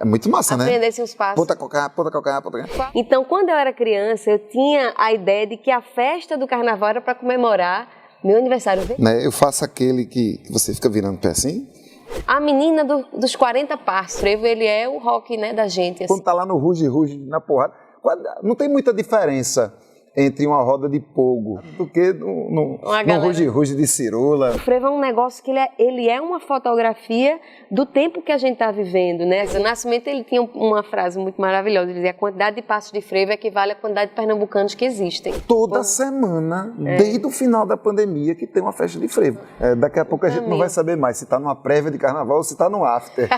É muito massa, né? Aprendesse os passos. Ponta calcanhar, ponta calcanhar, ponta calcanhar. Então, quando eu era criança, eu tinha a ideia de que a festa do carnaval era para comemorar meu aniversário. Né? Eu faço aquele que você fica virando o pé assim. A menina dos 40 passos. Frevo, ele é o rock, né, da gente. Assim. Quando tá lá no ruge, na porrada, não tem muita diferença entre uma roda de pogo do que no ruge de cirula. O frevo é um negócio que ele é uma fotografia do tempo que a gente está vivendo, né? O Nascimento, ele tinha uma frase muito maravilhosa, ele dizia: a quantidade de passos de frevo equivale à quantidade de pernambucanos que existem. Toda semana, desde o final da pandemia, que tem uma festa de frevo. Daqui a pouco a gente não vai saber mais se está numa prévia de carnaval ou se está no after.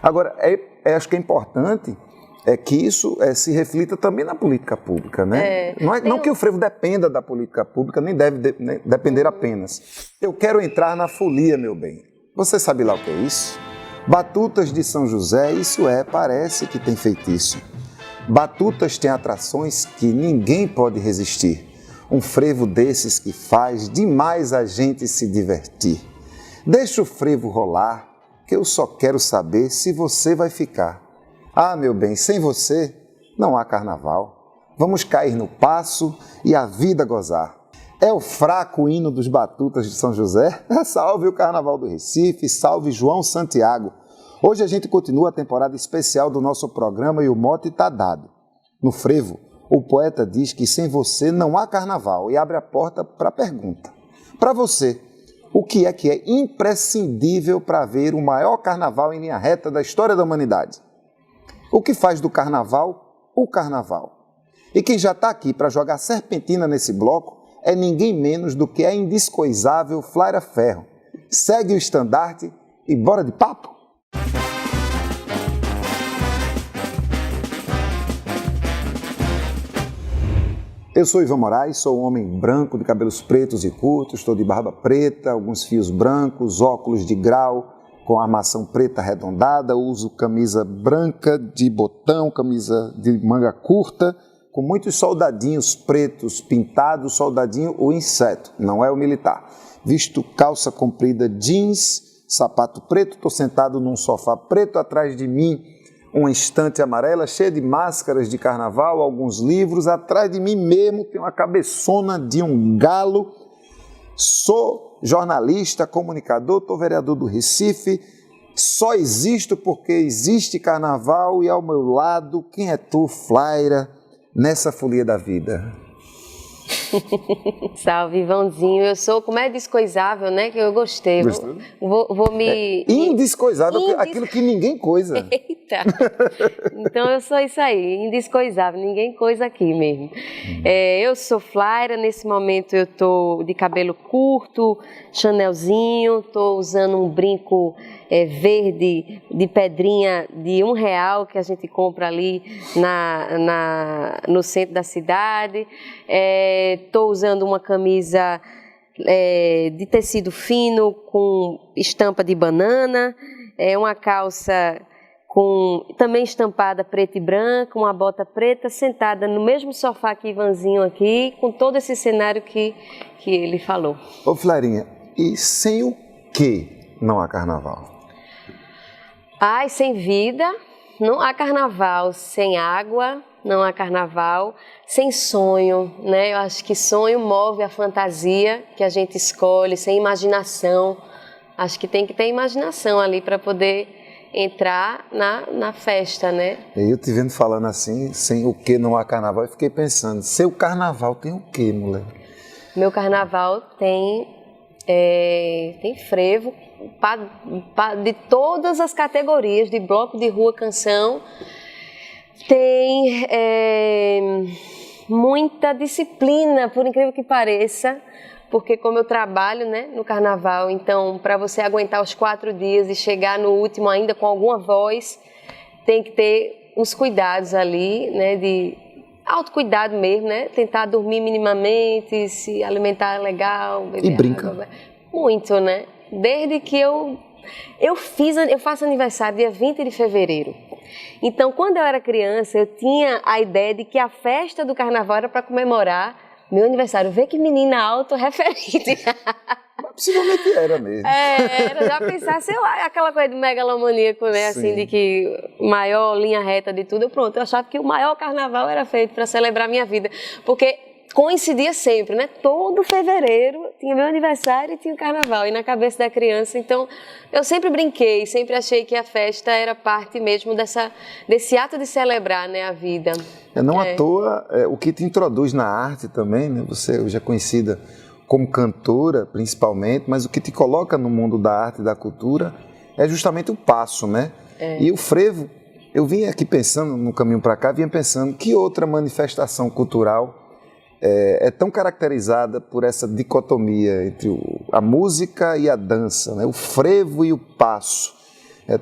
Agora, acho que é importante que isso se reflita também na política pública, né? Não que o frevo dependa da política pública, nem deve depender apenas. Eu quero entrar na folia, meu bem. Você sabe lá o que é isso? Batutas de São José, parece que tem feitiço. Batutas têm atrações que ninguém pode resistir. Um frevo desses que faz demais a gente se divertir. Deixa o frevo rolar, que eu só quero saber se você vai ficar. Ah, meu bem, sem você não há carnaval. Vamos cair no passo e a vida gozar. É o fraco hino dos Batutas de São José? Salve o Carnaval do Recife, salve João Santiago. Hoje a gente continua a temporada especial do nosso programa e o mote está dado. No frevo, o poeta diz que sem você não há carnaval e abre a porta para a pergunta. Para você, o que é imprescindível para ver o maior carnaval em linha reta da história da humanidade? O que faz do carnaval o carnaval? E quem já está aqui para jogar serpentina nesse bloco é ninguém menos do que a indiscoisável Flaira Ferro. Segue o estandarte e bora de papo? Eu sou Ivan Moraes, sou um homem branco de cabelos pretos e curtos, estou de barba preta, alguns fios brancos, óculos de grau, com armação preta arredondada, uso camisa branca de botão, camisa de manga curta, com muitos soldadinhos pretos pintados, soldadinho o inseto, não é o militar. Visto calça comprida jeans, sapato preto, estou sentado num sofá preto, atrás de mim uma estante amarela cheia de máscaras de carnaval, alguns livros, atrás de mim mesmo tem uma cabeçona de um galo. Sou jornalista, comunicador, estou vereador do Recife, só existo porque existe carnaval e ao meu lado, quem é tu, Flaira, nessa folia da vida? Salve, Ivãozinho. Eu sou, como é descoisável, né? Que eu gostei. Gostou? Vou me... Indiscoisável, aquilo que ninguém coisa. Eita! Então eu sou isso aí, indiscoisável, ninguém coisa aqui mesmo. Eu sou Flaira, nesse momento eu tô de cabelo curto, chanelzinho, tô usando um brinco verde de pedrinha de R$1 que a gente compra ali no centro da cidade. Estou usando uma camisa de tecido fino com estampa de banana, uma calça também estampada preta e branca, uma bota preta, sentada no mesmo sofá que Ivanzinho aqui, com todo esse cenário que ele falou. Ô Flairinha, e sem o que não há carnaval? Ai, sem vida, não há carnaval. Sem água, não há carnaval. Sem sonho, né? Eu acho que sonho move a fantasia que a gente escolhe, sem imaginação. Acho que tem que ter imaginação ali para poder entrar na festa, né? Eu te vendo falando assim, sem o que não há carnaval, eu fiquei pensando, seu carnaval tem o que, mulher? Meu carnaval tem frevo de todas as categorias, de bloco, de rua, canção. Tem muita disciplina, por incrível que pareça, porque como eu trabalho, né, no carnaval, então para você aguentar os 4 dias e chegar no último ainda com alguma voz, tem que ter uns cuidados ali, né, de autocuidado mesmo, né, tentar dormir minimamente, se alimentar legal, beber e brinca água, muito, né, desde que eu faço aniversário dia 20 de fevereiro. Então, quando eu era criança, eu tinha a ideia de que a festa do carnaval era para comemorar meu aniversário. Vê que menina autorreferente. Possivelmente era mesmo. Era já pensar, sei lá, aquela coisa de megalomaníaco, né? Sim. Assim, de que maior linha reta de tudo. Pronto, eu achava que o maior carnaval era feito para celebrar a minha vida. Porque coincidia sempre, né? Todo fevereiro tinha meu aniversário e tinha o carnaval. E na cabeça da criança, então, eu sempre brinquei, sempre achei que a festa era parte mesmo desse ato de celebrar, né, a vida. Não à toa, o que te introduz na arte também, né? Você hoje é conhecida como cantora, principalmente, mas o que te coloca no mundo da arte e da cultura é justamente o passo, né? E o frevo, eu vim aqui pensando, no caminho para cá, vinha pensando que outra manifestação cultural é tão caracterizada por essa dicotomia entre a música e a dança, né? O frevo e o passo.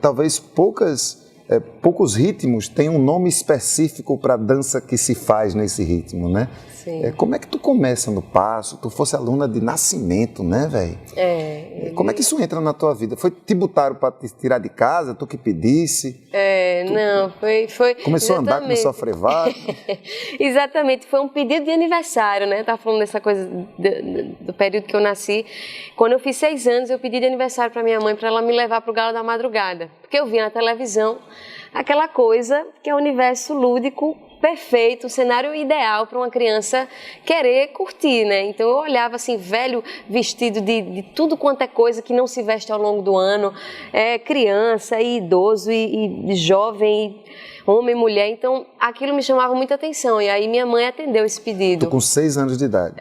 Talvez poucos ritmos têm um nome específico para a dança que se faz nesse ritmo, né? Sim. Como é que tu começa no passo? Tu fosse aluna de nascimento, né, velho? Como é que isso entra na tua vida? Foi te botaram para te tirar de casa? Tu que pedisse? Não, foi começou a andar, começou a frevar? Exatamente, foi um pedido de aniversário, né? Eu tava falando dessa coisa do período que eu nasci. Quando eu fiz 6 anos, eu pedi de aniversário para minha mãe, para ela me levar para o Galo da Madrugada. Porque eu via na televisão aquela coisa que é o universo lúdico perfeito, o cenário ideal para uma criança querer curtir, né? Então eu olhava assim, velho vestido de tudo quanto é coisa que não se veste ao longo do ano, criança e idoso e jovem, homem e mulher, então aquilo me chamava muita atenção e aí minha mãe atendeu esse pedido. Com 6 anos de idade.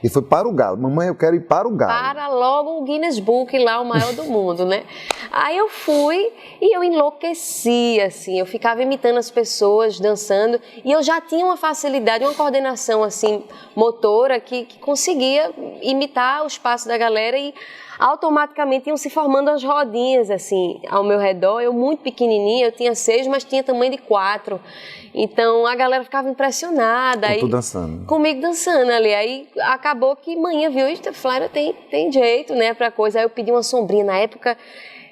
E foi para o Galo. Mamãe, eu quero ir para o Galo. Para logo o Guinness Book lá, o maior do mundo, né? Aí eu fui e eu enlouqueci, assim, eu ficava imitando as pessoas, dançando, e eu já tinha uma facilidade, uma coordenação, assim, motora, que conseguia imitar os passos da galera e automaticamente iam se formando as rodinhas, assim, ao meu redor. Eu muito pequenininha, eu tinha 6, mas tinha tamanho de 4. Então, a galera ficava impressionada. Com tu dançando. Comigo dançando ali. Aí, acabou que manhã viu, a Flaira tem jeito, né, pra coisa. Aí eu pedi uma sombrinha. Na época,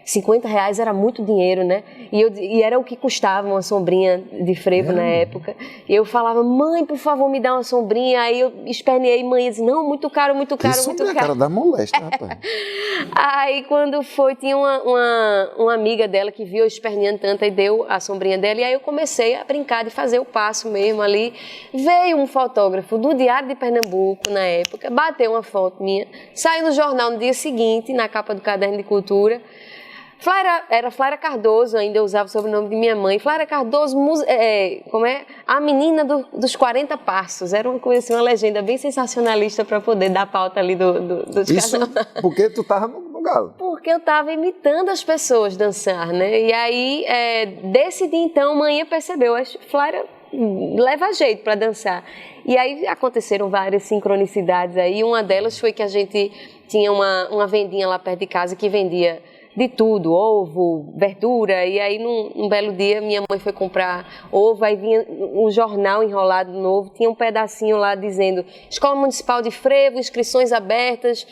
R$50 era muito dinheiro, né? E era o que custava uma sombrinha de frevo na época. E eu falava, mãe, por favor, me dá uma sombrinha. Aí eu esperneei, mãe disse, não, muito caro, muito caro, muito caro. Cara da moléstia, rapaz. Aí quando foi, tinha uma amiga dela que viu eu esperneando tanto e deu a sombrinha dela. E aí eu comecei a brincar de fazer o passo mesmo ali. Veio um fotógrafo do Diário de Pernambuco, na época, bateu uma foto minha, saiu no jornal no dia seguinte, na capa do Caderno de Cultura. Era Flaira Cardoso, ainda eu usava o sobrenome de minha mãe. Flaira Cardoso, a menina dos 40 passos. Era uma coisa assim, uma legenda bem sensacionalista para poder dar pauta ali dos Isso porque tu tava no Galo. Porque eu tava imitando as pessoas dançar, né? E aí, decidi então, manhã percebeu, acho que Flaira leva jeito para dançar. E aí aconteceram várias sincronicidades aí. Uma delas foi que a gente tinha uma vendinha lá perto de casa que vendia de tudo, ovo, verdura, e aí num belo dia minha mãe foi comprar ovo, aí vinha um jornal enrolado novo, tinha um pedacinho lá dizendo Escola Municipal de Frevo, inscrições abertas,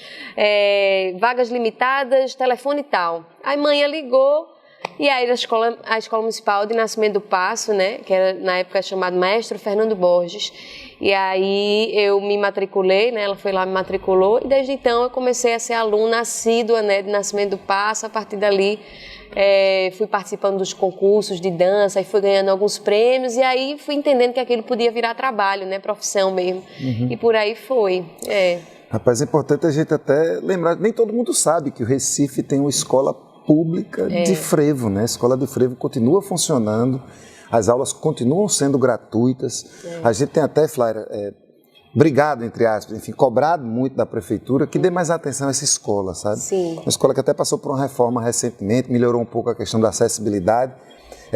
vagas limitadas, telefone e tal. Aí mãe ligou, e aí a Escola Municipal de Nascimento do Passo, né, que era na época chamado Maestro Fernando Borges, e aí eu me matriculei, né, ela foi lá, me matriculou, e desde então eu comecei a ser aluna assídua, né, de Nascimento do Passo. A partir dali fui participando dos concursos de dança, e fui ganhando alguns prêmios, e aí fui entendendo que aquilo podia virar trabalho, né, profissão mesmo, e por aí foi. Rapaz, é importante a gente até lembrar, nem todo mundo sabe que o Recife tem uma escola pública de frevo, né? A escola de frevo continua funcionando, as aulas continuam sendo gratuitas. A gente tem até, Flaira, brigado, entre aspas, enfim, cobrado muito da prefeitura que dê mais atenção a essa escola, sabe? Sim. Uma escola que até passou por uma reforma recentemente, melhorou um pouco a questão da acessibilidade.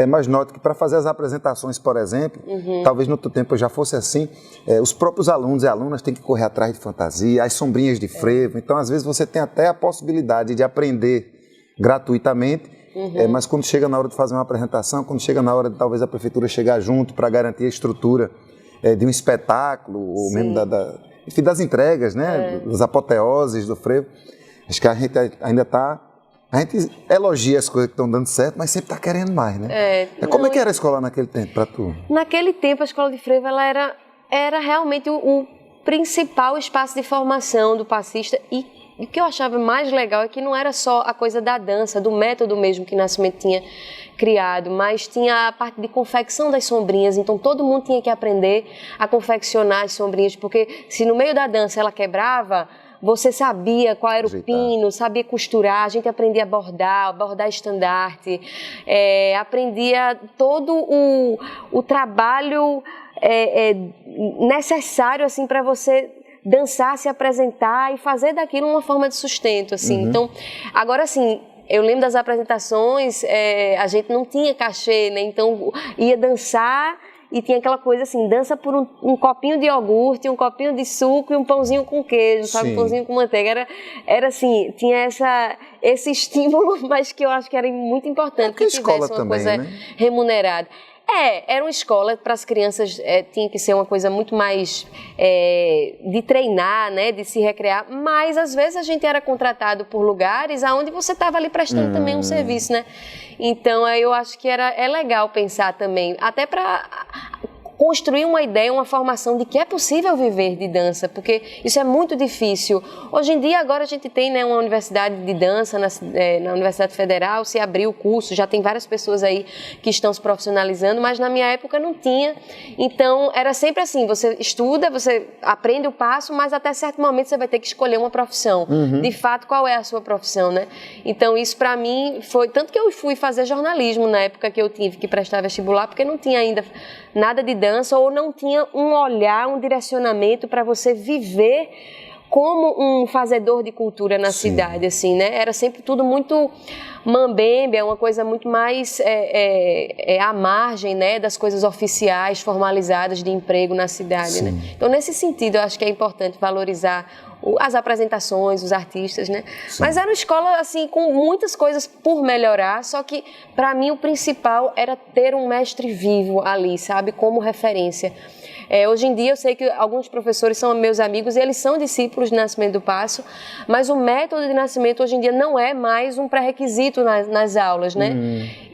Mas note que para fazer as apresentações, por exemplo, talvez no outro tempo já fosse assim, os próprios alunos e alunas têm que correr atrás de fantasia, as sombrinhas de frevo. Então, às vezes, você tem até a possibilidade de aprender gratuitamente, mas quando chega na hora de fazer uma apresentação, quando chega na hora de talvez a prefeitura chegar junto para garantir a estrutura de um espetáculo, ou mesmo enfim, das entregas, né, das apoteoses do frevo, acho que a gente ainda está... A gente elogia as coisas que estão dando certo, mas sempre está querendo mais, né? Como é que era a escola naquele tempo para tu? Naquele tempo, a escola de frevo ela era realmente o principal espaço de formação do passista e o que eu achava mais legal é que não era só a coisa da dança, do método mesmo que Nascimento tinha criado, mas tinha a parte de confecção das sombrinhas, então todo mundo tinha que aprender a confeccionar as sombrinhas, porque se no meio da dança ela quebrava, você sabia qual era o pino, sabia costurar, a gente aprendia a bordar estandarte, aprendia todo o trabalho necessário assim, para você dançar, se apresentar e fazer daquilo uma forma de sustento. Assim. Então, agora assim, eu lembro das apresentações, a gente não tinha cachê, né? Então ia dançar e tinha aquela coisa assim, dança por um copinho de iogurte, um copinho de suco e um pãozinho com queijo, sabe? Um pãozinho com manteiga. Era assim, tinha esse estímulo, mas que eu acho que era muito importante que tivesse uma coisa remunerada. Era uma escola para as crianças, tinha que ser uma coisa muito mais de treinar, né, de se recrear, mas às vezes a gente era contratado por lugares onde você estava ali prestando também um serviço, né? Então eu acho que é legal pensar também, até para construir uma ideia, uma formação de que é possível viver de dança, porque isso é muito difícil. Hoje em dia, agora a gente tem, né, uma universidade de dança na Universidade Federal, se abriu o curso, já tem várias pessoas aí que estão se profissionalizando, mas na minha época não tinha. Então, era sempre assim, você estuda, você aprende o passo, mas até certo momento você vai ter que escolher uma profissão. De fato, qual é a sua profissão, né? Então, isso para mim foi... Tanto que eu fui fazer jornalismo na época que eu tive que prestar vestibular, porque não tinha ainda nada de dança ou não tinha um olhar, um direcionamento para você viver como um fazedor de cultura na cidade, assim, né? Era sempre tudo muito mambembe, uma coisa muito mais à margem, né, das coisas oficiais, formalizadas de emprego na cidade, né? Então, nesse sentido, eu acho que é importante valorizar as apresentações, os artistas, né? Mas era uma escola, assim, com muitas coisas por melhorar, só que, para mim, o principal era ter um mestre vivo ali, sabe? Como referência. Hoje em dia, eu sei que alguns professores são meus amigos e eles são discípulos de Nascimento do Passo, mas o método de Nascimento, hoje em dia, não é mais um pré-requisito nas aulas, né?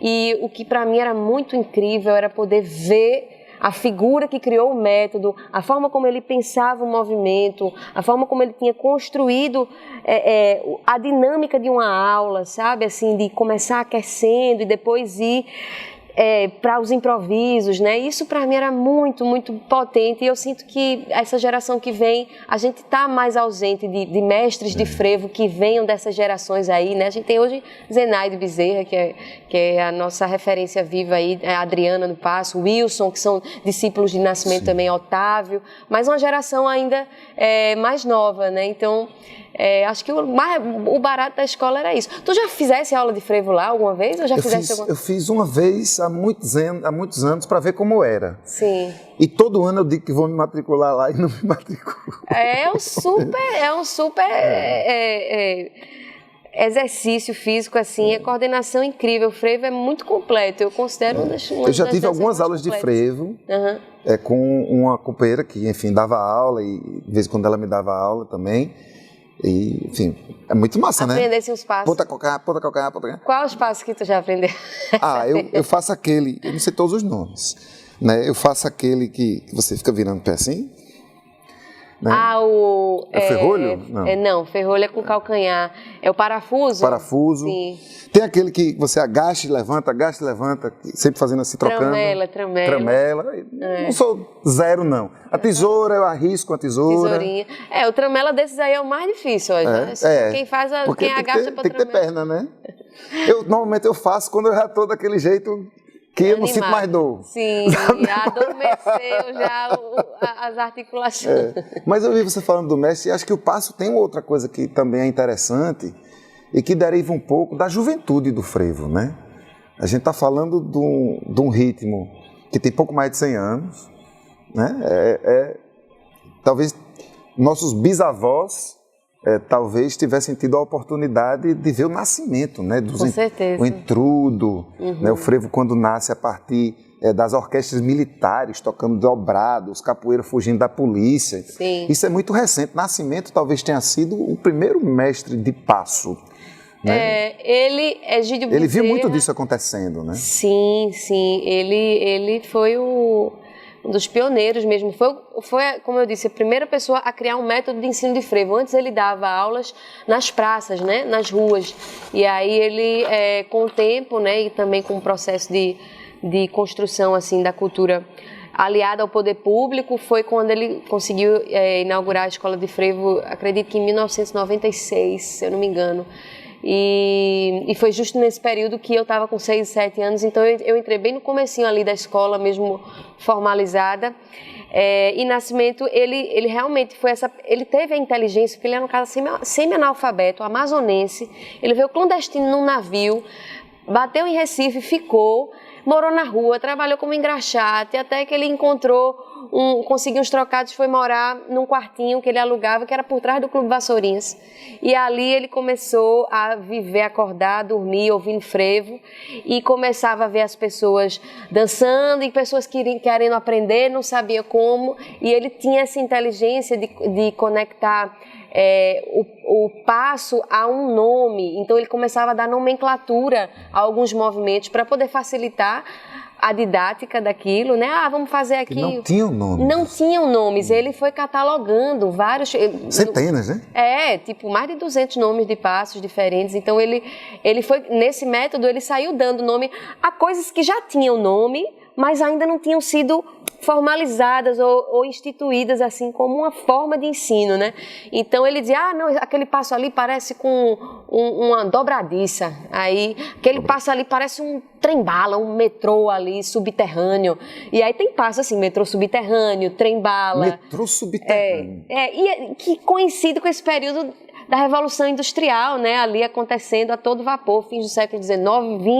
E o que, para mim, era muito incrível era poder ver a figura que criou o método, a forma como ele pensava o movimento, a forma como ele tinha construído a dinâmica de uma aula, sabe? Assim, de começar aquecendo e depois ir para os improvisos, né? Isso para mim era muito, muito potente e eu sinto que essa geração que vem, a gente está mais ausente de mestres de frevo que venham dessas gerações aí, né? A gente tem hoje Zenaide Bezerra, que é a nossa referência viva aí, a Adriana no Passo, Wilson, que são discípulos de Nascimento também, Otávio, mas uma geração ainda mais nova, né? Então, acho que o barato da escola era isso. Tu já fizesse aula de frevo lá alguma vez? Ou já Eu fiz uma vez há muitos anos para ver como era. Sim. E todo ano eu digo que vou me matricular lá e não me matriculo. É um super exercício físico, assim, a coordenação incrível. O frevo é muito completo, eu considero uma das Eu já tive algumas aulas de frevo com uma companheira que, enfim, dava aula e de vez em quando ela me dava aula também. E, enfim, é muito massa, né? Aprender os passos. Ponta cocar. Qual os passos que tu já aprendeu? Eu faço aquele, eu não sei todos os nomes, né? Eu faço aquele que você fica virando o pé assim. Né? O... É ferrolho? Não, ferrolho é com calcanhar. É o parafuso? Parafuso. Sim. Tem aquele que você agacha e levanta, sempre fazendo assim, trocando. Tramela. Não sou zero, não. A tesoura, eu arrisco a tesoura. Tesourinha. O tramela desses aí é o mais difícil hoje, né? Quem faz, quem agacha pra tramela. Tem que ter perna, né? Normalmente eu faço quando eu já tô daquele jeito que eu não sinto mais dor. Sim, adormeceu já as articulações. Mas eu vi você falando do mestre e acho que o passo tem outra coisa que também é interessante e que deriva um pouco da juventude do frevo, né? A gente está falando de um ritmo que tem pouco mais de 100 anos, né? Talvez nossos bisavós talvez tivessem tido a oportunidade de ver o nascimento, né? Com certeza. O entrudo, né? O frevo quando nasce a partir das orquestras militares tocando dobrado, os capoeiros fugindo da polícia. Sim. Isso é muito recente. Nascimento talvez tenha sido o primeiro mestre de passo. Né? Egídio Bezerra. Ele viu muito disso acontecendo, né? Sim. Ele foi um dos pioneiros mesmo. Foi, como eu disse, a primeira pessoa a criar um método de ensino de frevo. Antes ele dava aulas nas praças, né, nas ruas. E aí ele, com o tempo, né, e também com o processo de construção assim, da cultura aliada ao poder público, foi quando ele conseguiu inaugurar a escola de frevo, acredito que em 1996, se eu não me engano. E foi justo nesse período que eu estava com 6, 7 anos, então eu entrei bem no comecinho ali da escola, mesmo formalizada. E Nascimento, ele realmente foi ele teve a inteligência, porque ele era um cara semi-analfabeto, amazonense, ele veio clandestino num navio, bateu em Recife, ficou, morou na rua, trabalhou como engraxate, até que ele conseguiu uns trocados, foi morar num quartinho que ele alugava, que era por trás do Clube Vassourinhas. E ali ele começou a viver, acordar, dormir, ouvindo frevo, e começava a ver as pessoas dançando, e pessoas querendo aprender, não sabia como, e ele tinha essa inteligência de conectar o passo a um nome. Então ele começava a dar nomenclatura a alguns movimentos para poder facilitar a didática daquilo, né? Vamos fazer aqui. Que não tinham nomes. Não tinham nomes. Ele foi catalogando vários... Centenas, né? Tipo, mais de 200 nomes de passos diferentes. Então ele foi, nesse método, ele saiu dando nome a coisas que já tinham nome, mas ainda não tinham sido formalizadas ou instituídas assim como uma forma de ensino, né? Então ele dizia, não, aquele passo ali parece com uma dobradiça, aí aquele passo ali parece um trem-bala, um metrô ali subterrâneo, e aí tem passo assim, metrô subterrâneo, trem-bala. Metrô subterrâneo. Que coincide com esse período da Revolução Industrial, né, ali acontecendo a todo vapor, fins do século XIX,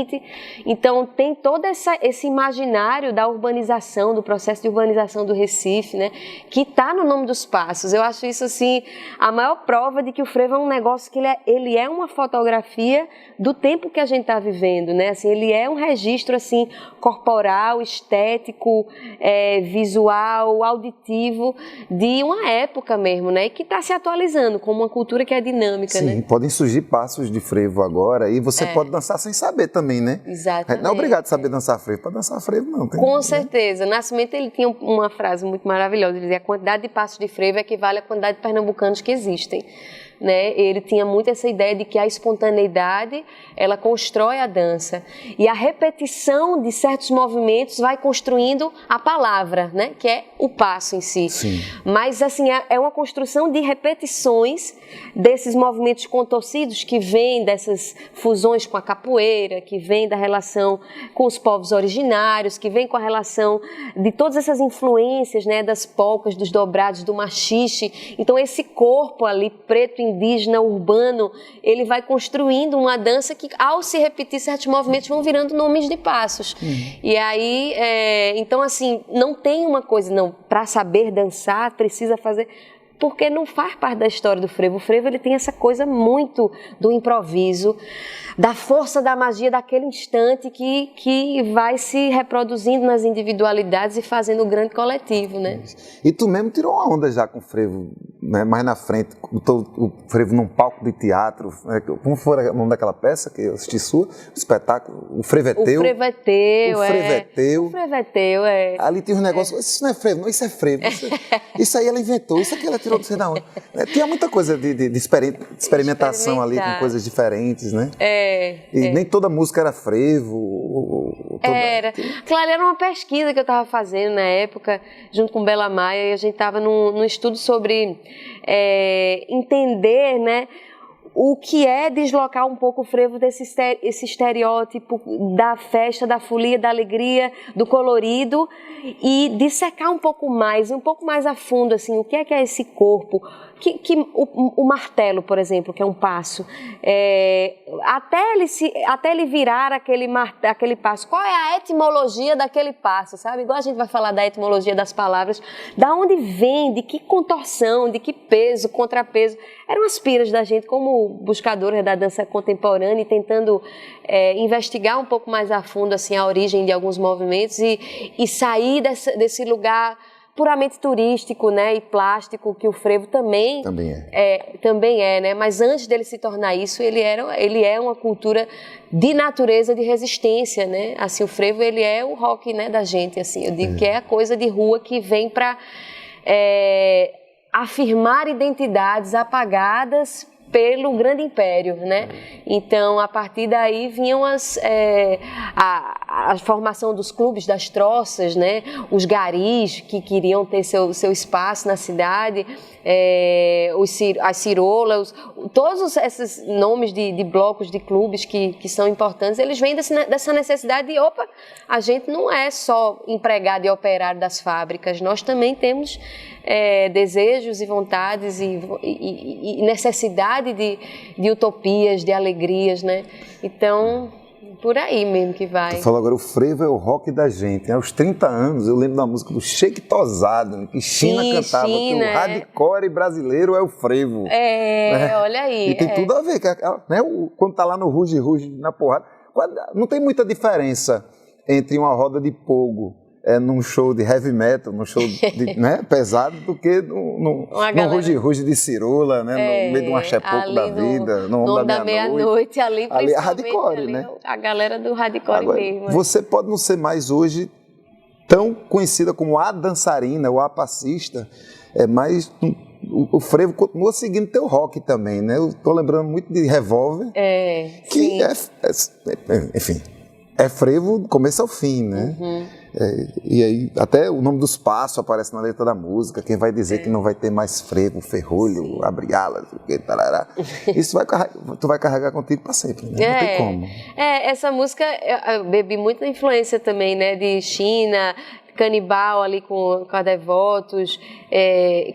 XX. Então, tem todo esse imaginário da urbanização, do processo de urbanização do Recife, né, que está no nome dos passos. Eu acho isso, assim, a maior prova de que o frevo é um negócio que ele é uma fotografia do tempo que a gente está vivendo, né, assim, ele é um registro, assim, corporal, estético, visual, auditivo, de uma época mesmo, né, e que está se atualizando como uma cultura que é dinâmica, sim, né? Podem surgir passos de frevo agora e você pode dançar sem saber também, né? Exatamente. Não é obrigado a saber dançar frevo, para dançar frevo não. Com certeza. Nascimento, ele tinha uma frase muito maravilhosa, ele dizia, a quantidade de passos de frevo equivale à quantidade de pernambucanos que existem. Né? Ele tinha muito essa ideia de que a espontaneidade, ela constrói a dança. E a repetição de certos movimentos vai construindo a palavra, né? Que é o passo em si. Sim. Mas, assim, é uma construção de repetições desses movimentos contorcidos que vêm dessas fusões com a capoeira, que vêm da relação com os povos originários, que vêm com a relação de todas essas influências, né? Das polcas, dos dobrados, do machixe. Então, esse corpo ali, preto, indígena, urbano, ele vai construindo uma dança que, ao se repetir certos movimentos, vão virando nomes de passos. E aí, então assim, não tem uma coisa, não, para saber dançar, precisa fazer... Porque não faz parte da história do frevo. O frevo, ele tem essa coisa muito do improviso, da força da magia daquele instante que vai se reproduzindo nas individualidades e fazendo o grande coletivo, né? E tu mesmo tirou uma onda já com o frevo, né? Mais na frente, o frevo num palco de teatro, né? Como foi o nome daquela peça que eu assisti sua? O espetáculo, o frevo é teu. O frevo é teu, O frevo é teu. O frevo é teu, Ali tem uns negócios, isso não é frevo, não, isso é frevo. Isso aí ela inventou, isso aqui ela tirou de sei da onde. Tinha muita coisa de experimentação ali, com coisas diferentes, né? Nem toda música era frevo. Era. Claro, era uma pesquisa que eu estava fazendo na época, junto com Bela Maia, e a gente estava num estudo sobre entender, né, o que é deslocar um pouco o frevo esse estereótipo da festa, da folia, da alegria, do colorido, e dissecar um pouco mais a fundo, assim, o que é esse corpo, o martelo, por exemplo, que é um passo, até ele virar aquele passo, qual é a etimologia daquele passo, sabe? Igual a gente vai falar da etimologia das palavras, da onde vem, de que contorção, de que peso, contrapeso, eram as piras da gente como buscadora da dança contemporânea e tentando investigar um pouco mais a fundo assim, a origem de alguns movimentos e sair desse lugar puramente turístico, né, e plástico, que o frevo também é, né? Mas antes dele se tornar isso, ele é uma cultura de natureza, de resistência, né? Assim, o frevo, ele é o rock, né, da gente, assim. Eu digo que é a coisa de rua que vem para afirmar identidades apagadas pelo grande império, né? Então, a partir daí vinham a formação dos clubes das troças, né? Os garis que queriam ter seu espaço na cidade, as cirolas, todos esses nomes de blocos, de clubes que são importantes, eles vêm dessa necessidade de, a gente não é só empregado e operário das fábricas, nós também temos desejos e vontades e necessidade de utopias, de alegrias, né? Então, por aí mesmo que vai. Tu falou agora, o frevo é o rock da gente. Aos 30 anos, eu lembro da música do Shake Tosado, que China cantava, que o hardcore brasileiro é o frevo. Né? Olha aí. E tem tudo a ver, né? Quando tá lá no Ruge, na porrada, não tem muita diferença entre uma roda de pogo num show de heavy metal, num show né, pesado, do que num ruge de cirula, né, no meio de um axé-pouco da vida, no Homem da Meia-Noite. Ali é hardcore, né? A galera do hardcore agora, mesmo. Você pode não ser mais hoje tão conhecida como a dançarina ou a passista, mas o frevo continua seguindo teu rock também, né? Eu tô lembrando muito de Revolver, que enfim, é frevo do começo ao fim, né? E aí, até o nome dos passos aparece na letra da música. Quem vai dizer que não vai ter mais frevo, ferrolho, abre alas, isso tu vai carregar contigo para sempre, né? Não tem como. Essa música, eu bebi muita influência também, né? De China, Canibal ali com a Devotos,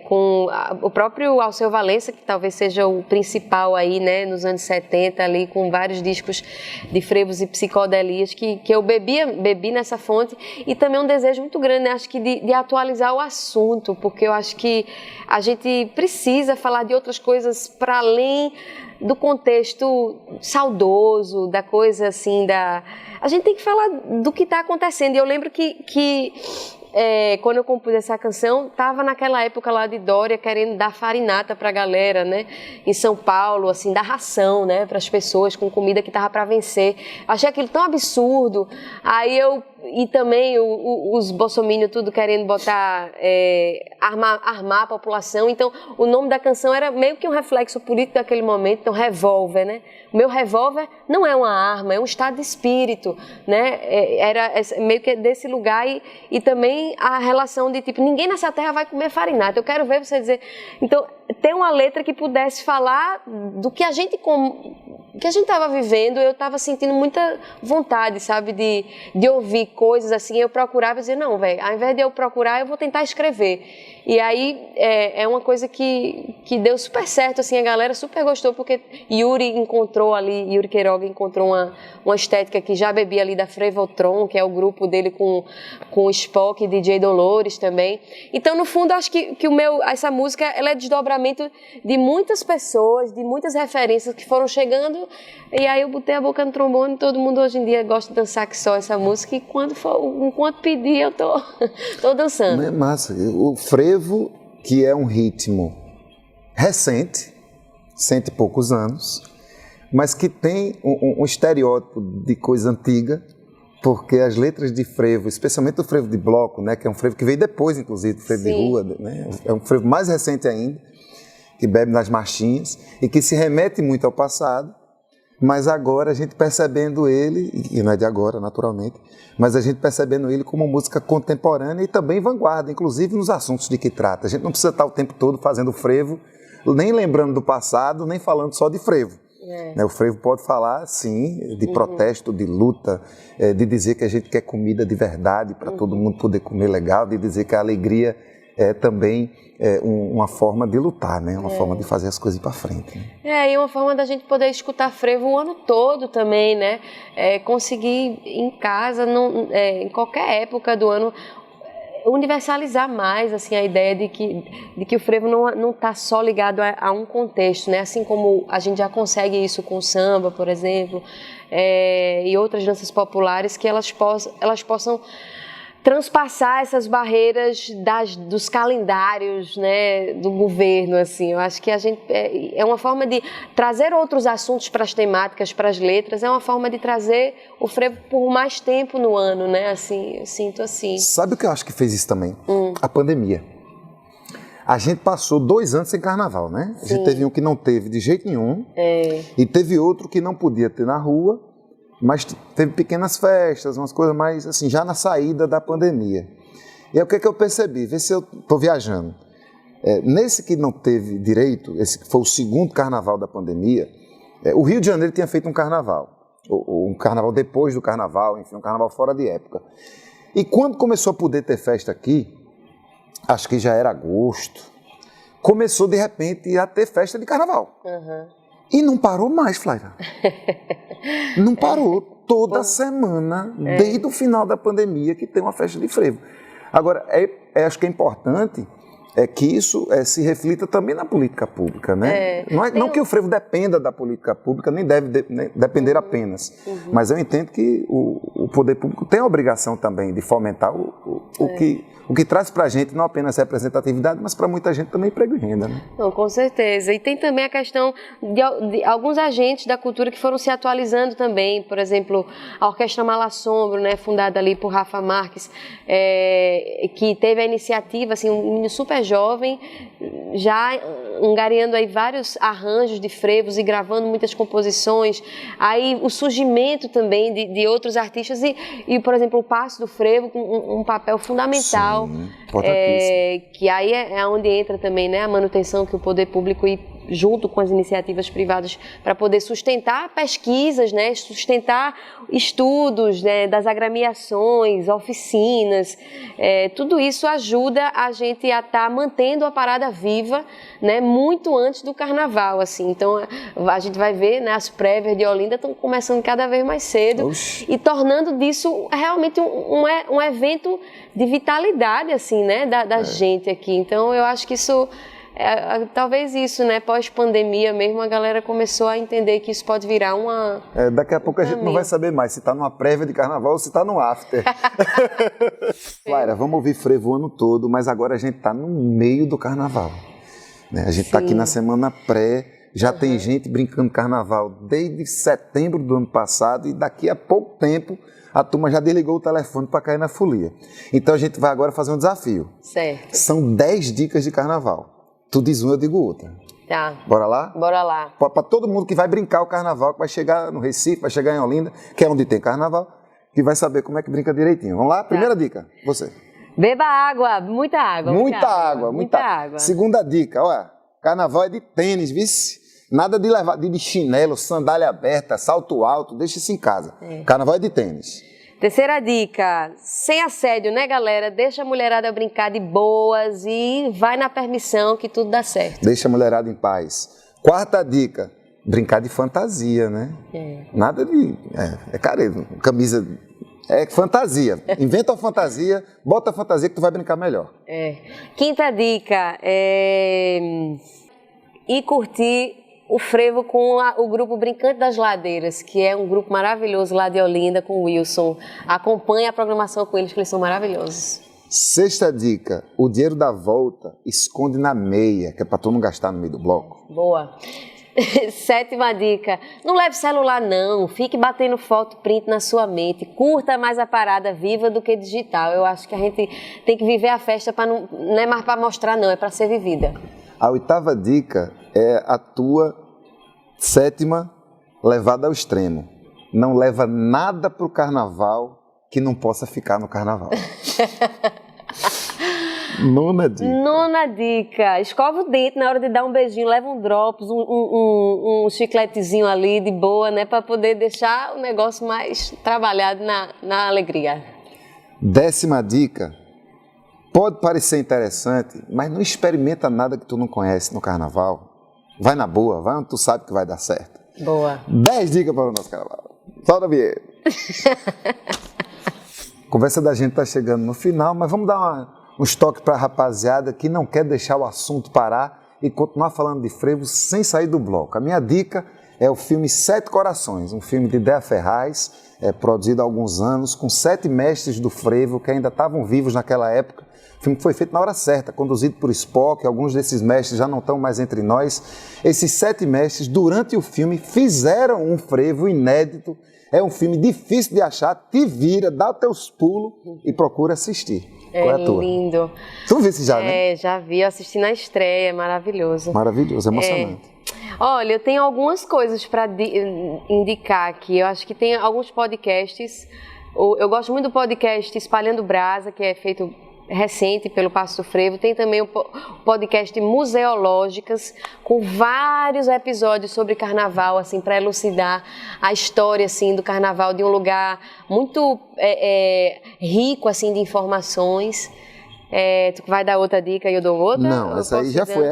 com o próprio Alceu Valença, que talvez seja o principal aí, né, nos anos 70 ali, com vários discos de frevos e psicodelias que eu bebi nessa fonte, e também um desejo muito grande, né, acho que de atualizar o assunto, porque eu acho que a gente precisa falar de outras coisas para além do contexto saudoso, da coisa assim, a gente tem que falar do que está acontecendo. E eu lembro que quando eu compus essa canção, estava naquela época lá de Dória querendo dar farinata para a galera, né? Em São Paulo, assim, dar ração, né? Para as pessoas com comida que estava para vencer. Achei aquilo tão absurdo. E também os bolsominions tudo querendo botar, armar a população. Então, o nome da canção era meio que um reflexo político daquele momento. Então, Revólver, né? O meu revólver não é uma arma, é um estado de espírito, né? Era meio que desse lugar e também a relação de tipo, ninguém nessa terra vai comer farinata. Eu quero ver você dizer... Então, ter uma letra que pudesse falar do que a gente estava vivendo. Eu estava sentindo muita vontade, sabe, de ouvir coisas assim. Eu procurava dizer, não, velho, ao invés de eu procurar, eu vou tentar escrever. E aí é uma coisa que deu super certo, assim, a galera super gostou, porque Yuri Queiroga encontrou uma estética que já bebia ali da Frevotron, que é o grupo dele com o Spock e DJ Dolores também. Então, no fundo, acho que essa música, ela é desdobramento de muitas pessoas, de muitas referências que foram chegando, e aí eu botei a boca no trombone. Todo mundo hoje em dia gosta de dançar que só essa música, e enquanto pedir eu tô dançando. É massa. O frevo, que é um ritmo recente, 100 e poucos anos, mas que tem um estereótipo de coisa antiga, porque as letras de frevo, especialmente o frevo de bloco, né, que é um frevo que veio depois, inclusive, do frevo de rua, né, é um frevo mais recente ainda, que bebe nas marchinhas e que se remete muito ao passado, mas agora a gente percebendo ele, e não é de agora, naturalmente, mas a gente percebendo ele como música contemporânea e também vanguarda, inclusive nos assuntos de que trata. A gente não precisa estar o tempo todo fazendo frevo, nem lembrando do passado, nem falando só de frevo. O frevo pode falar, sim, de protesto, de luta, de dizer que a gente quer comida de verdade para todo mundo poder comer legal, de dizer que a alegria é também uma forma de lutar, né? Uma forma de fazer as coisas ir para frente. Né? E uma forma da gente poder escutar frevo o ano todo também, né? Conseguir em casa, em qualquer época do ano, universalizar mais assim, a ideia de que o frevo não está só ligado a um contexto, né? Assim como a gente já consegue isso com o samba, por exemplo, e outras danças populares, que elas possam transpassar essas barreiras dos calendários, né, do governo, assim. Eu acho que a gente é uma forma de trazer outros assuntos para as temáticas, para as letras, é uma forma de trazer o frevo por mais tempo no ano, né, assim, eu sinto assim. Sabe o que eu acho que fez isso também? A pandemia. A gente passou 2 anos sem carnaval, né? Sim. A gente teve um que não teve de jeito nenhum e teve outro que não podia ter na rua, mas teve pequenas festas, umas coisas mais assim, já na saída da pandemia. E aí o que é que eu percebi? Vê se eu estou viajando. Nesse que não teve direito, esse que foi o segundo carnaval da pandemia, o Rio de Janeiro tinha feito um carnaval, um carnaval depois do carnaval, enfim, um carnaval fora de época. E quando começou a poder ter festa aqui, acho que já era agosto, começou de repente a ter festa de carnaval. Uhum. E não parou mais, Flávia. Não parou. Toda semana, desde o final da pandemia, que tem uma festa de frevo. Agora, acho que é importante que isso se reflita também na política pública, né? Não que o frevo dependa da política pública, nem deve depender apenas. Mas eu entendo que o poder público tem a obrigação também de fomentar o que traz para a gente não apenas representatividade, mas para muita gente também emprego e renda, né? Não, com certeza. E tem também a questão de alguns agentes da cultura que foram se atualizando também. Por exemplo, a Orquestra Malassombro, né, fundada ali por Rafa Marques, que teve a iniciativa, assim, um menino super jovem, já angariando aí vários arranjos de frevos e gravando muitas composições. Aí o surgimento também de outros artistas e, por exemplo, o Passo do Frevo com um papel fundamental. Sim, que aí é onde entra também, né, a manutenção que o poder público junto com as iniciativas privadas para poder sustentar pesquisas, né, sustentar estudos, né, das agremiações, oficinas, tudo isso ajuda a gente a estar mantendo a parada viva, né, muito antes do carnaval, assim. Então a gente vai ver, né, as prévias de Olinda estão começando cada vez mais cedo. Oxi. E tornando disso realmente um evento de vitalidade, assim, né, da gente aqui. Então eu acho que isso talvez isso, né, pós-pandemia mesmo, a galera começou a entender que isso pode virar uma... daqui a pouco a gente não vai saber mais se está numa prévia de carnaval ou se está no after. Flávia, vamos ouvir frevo o ano todo, mas agora a gente está no meio do carnaval. Né? A gente está aqui na semana pré, já tem gente brincando carnaval desde setembro do ano passado e daqui a pouco tempo a turma já desligou o telefone para cair na folia. Então a gente vai agora fazer um desafio. Certo. São 10 dicas de carnaval. Tu diz uma, eu digo outra. Tá. Bora lá? Bora lá. Para todo mundo que vai brincar o carnaval, que vai chegar no Recife, vai chegar em Olinda, que é onde tem carnaval, que vai saber como é que brinca direitinho. Vamos lá? Primeira dica, você. Beba água, muita água. Muita água. Segunda dica, olha, carnaval é de tênis, vice? Nada de levar de chinelo, sandália aberta, salto alto, deixa isso em casa. Carnaval é de tênis. Terceira dica, sem assédio, né, galera? Deixa a mulherada brincar de boas e vai na permissão que tudo dá certo. Deixa a mulherada em paz. Quarta dica, brincar de fantasia, né? Nada de... careiro, camisa... É fantasia. Inventa uma fantasia, bota a fantasia que tu vai brincar melhor. Quinta dica, ir curtir o frevo com o grupo Brincante das Ladeiras, que é um grupo maravilhoso lá de Olinda, com o Wilson. Acompanhe a programação com eles, que eles são maravilhosos. Sexta dica, o dinheiro da volta esconde na meia, que é para tu não gastar no meio do bloco. Boa. Sétima dica, não leve celular não, fique batendo foto, print na sua mente, curta mais a parada viva do que digital. Eu acho que a gente tem que viver a festa, não é mais para mostrar não, é para ser vivida. A oitava dica é a tua sétima levada ao extremo. Não leva nada para o carnaval que não possa ficar no carnaval. Nona dica, escova o dente na hora de dar um beijinho, leva um drops, um chicletezinho ali de boa, né, para poder deixar o negócio mais trabalhado na alegria. 10ª dica, pode parecer interessante, mas não experimenta nada que tu não conhece no carnaval. Vai na boa, vai onde tu sabe que vai dar certo. Boa. 10 dicas para o nosso carnaval. Solta a vinheta. A conversa da gente está chegando no final, mas vamos dar uns toques para a rapaziada que não quer deixar o assunto parar e continuar falando de frevo sem sair do bloco. A minha dica é o filme Sete Corações, um filme de Déa Ferraz, produzido há alguns anos, com 7 mestres do frevo que ainda estavam vivos naquela época. O filme foi feito na hora certa, conduzido por Spock, alguns desses mestres já não estão mais entre nós. Esses 7 mestres, durante o filme, fizeram um frevo inédito. É um filme difícil de achar, te vira, dá teus pulos e procura assistir. Qual é a tua? Lindo. Tu viste já, né? Já vi, eu assisti na estreia, é maravilhoso. Maravilhoso, emocionante. Olha, eu tenho algumas coisas para indicar aqui. Eu acho que tem alguns podcasts. Eu gosto muito do podcast Espalhando Brasa, que é feito recente pelo Passo do Frevo. Tem também o podcast Museológicas, com vários episódios sobre carnaval, assim, para elucidar a história, assim, do carnaval de um lugar muito rico, assim, de informações. Tu vai dar outra dica e eu dou outra? Não, essa aí já foi.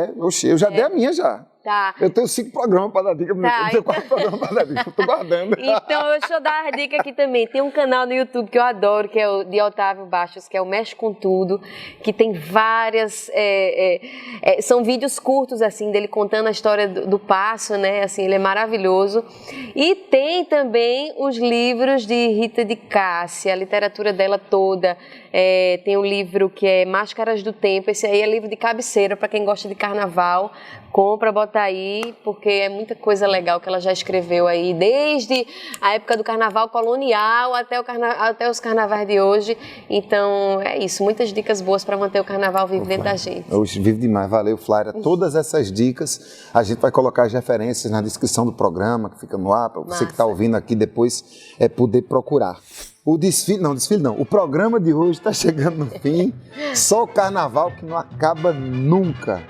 Eu já dei a minha já. Tá. Eu tenho 5 programas para dar dica, eu tenho 4 programas para dar dica, eu tô guardando. Então, deixa eu dar a dica aqui também. Tem um canal no YouTube que eu adoro, que é o de Otávio Bastos, que é o Mexe com Tudo, que tem várias... são vídeos curtos, assim, dele contando a história do Passo, né? Assim, ele é maravilhoso. E tem também os livros de Rita de Cássia, a literatura dela toda. Tem um livro que é Máscaras do Tempo, esse aí é livro de cabeceira para quem gosta de carnaval. Compra, bota aí, porque é muita coisa legal que ela já escreveu aí, desde a época do carnaval colonial até os carnavais de hoje. Então, é isso, muitas dicas boas para manter o carnaval vivo dentro da gente. Hoje vive demais, valeu, Flaira. Todas essas dicas, a gente vai colocar as referências na descrição do programa, que fica no ar, para você que está ouvindo aqui depois poder procurar. O desfile não, o programa de hoje está chegando no fim, só o carnaval que não acaba nunca.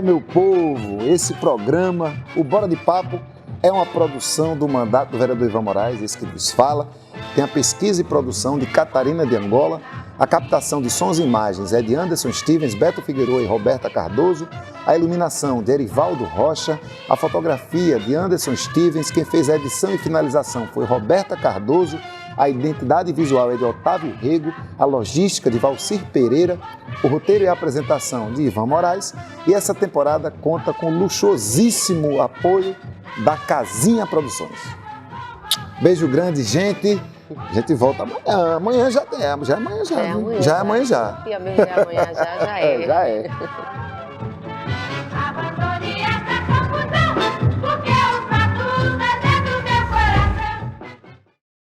Meu povo, esse programa, o Bora de Papo, é uma produção do mandato do vereador Ivan Moraes, esse que nos fala. Tem a pesquisa e produção de Catarina de Angola, a captação de sons e imagens é de Anderson Stevens, Beto Figueiredo e Roberta Cardoso, a iluminação de Erivaldo Rocha, a fotografia de Anderson Stevens, quem fez a edição e finalização foi Roberta Cardoso, a identidade visual é de Otávio Rego, a logística de Valcir Pereira, o roteiro e a apresentação de Ivan Moraes, e essa temporada conta com o luxuosíssimo apoio da Casinha Produções. Beijo grande, gente. A gente volta amanhã. Amanhã já é amanhã já. É amanhã já é amanhã já. Já é. Já é.